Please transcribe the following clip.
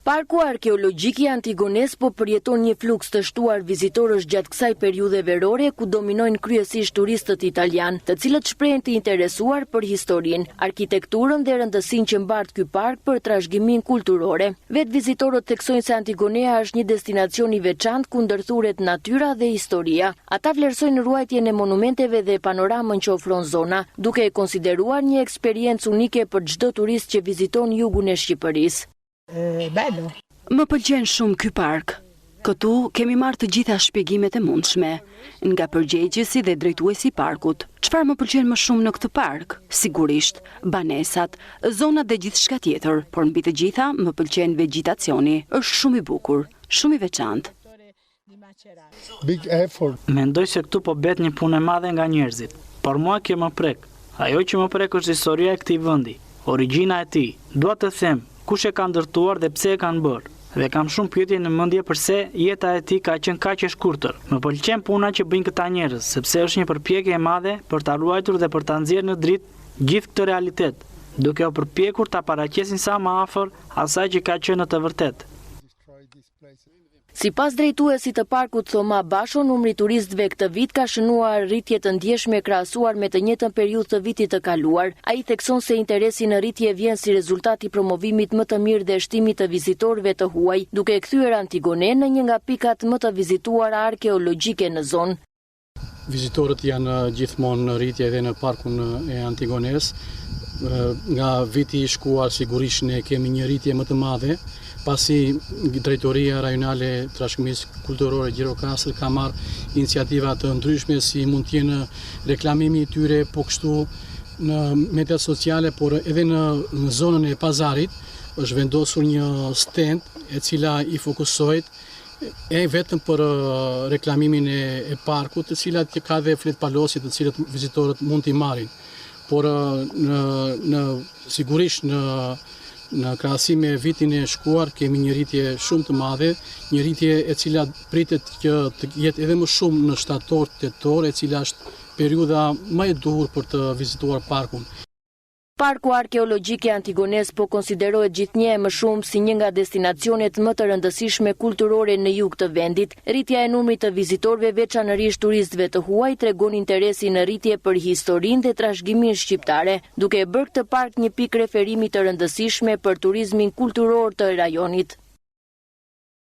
Parku arkeologjik i Antigones po përjeton një fluks të shtuar vizitorësh gjatë kësaj periudhe verore ku dominojnë kryesisht turistët italian, të cilët shprehen të interesuar për historinë, arkitekturën dhe rëndësinë që mbart ky park për trashëgiminë kulturore. Vetë vizitorët theksojnë se Antigonea është një destinacion i veçantë ku ndërthuret natyra dhe historia. Ata vlerësojnë ruajtjen e monumenteve dhe panoramën që ofron zona, duke e konsideruar një eksperiencë unike për çdo turist që viziton jugun e Shqipërisë. Bello. Më pëlqen shumë ky park. Këtu kemi marrë të gjitha shpjegimet e mundshme, nga përgjegjësi dhe drejtuesi i parkut. Çfarë më pëlqen më shumë në këtë park? Sigurisht, banesat, zonat dhe gjithçka tjetër, por mbi të gjitha më pëlqen vegjetacioni. Është shumë i bukur, shumë i veçantë. Big effort. Mendoj se këtu po bëhet një punë e madhe nga njerëzit, por mua kjo më prek. Ajo që më prek është historia e këtij vendi, origjina e tij. Dua të them kush e ka ndërtuar dhe pse e kanë bërë. Dhe kam shumë pyetje në mendje pse jeta e tij ka qenë kaq e shkurtër. Më pëlqen puna që bëjnë këta njerëz, sepse është një përpjekje e madhe për ta ruajtur dhe për ta nxjerrë në dritë gjithë këtë realitet, duke u përpjekur ta paraqesin sa më afër asaj që ka qenë në të vërtetë. Sipas drejtuesit të parkut Thoma Basho, numri turistëve këtë vit ka shënuar rritje të ndjeshme krahasuar me të njëjtën periudhë të vitit të kaluar. Ai thekson se interesi në rritje vjen si rezultat i promovimit më të mirë dhe shtimit të vizitorëve të huaj, duke e kthyer Antigonen në një nga pikat më të vizituara arkeologjike në zonë. Vizitorët janë gjithmonë në rritje edhe në parkun e Antigones. Nga viti i shkuar sigurisht ne kemi një rritje më të madhe, pasi Drejtoria Rajonale Trashëgimisë Kulturore Gjirokastër ka marrë iniciativa të ndryshme si mund të jenë reklamimi i tyre, po kështu në mediat sociale, por edhe në zonën e pazarit është vendosur një stand e cila i fokusohet vetëm për reklamimin e parkut, të cilat ka dhe fletpalosi të cilët vizitorët mund t'i marrin. Por sigurisht në krahasim me vitin e shkuar kemi një rritje shumë të madhe, një rritje e cila pritet që të jetë edhe më shumë në shtator, tetor, e cila është periudha më e duhur për të vizituar parkun. Parku arkeologjik i Antigones po konsiderohet gjithnjë më shumë si një nga destinacionet më të rëndësishme kulturore në jug të vendit. Rritja e numrit të vizitorëve, veçanërisht turistëve të huaj, tregon interesi në rritje për historinë dhe trashëgiminë shqiptare, duke e bërë këtë park një pikë referimi të rëndësishme për turizmin kulturor të rajonit.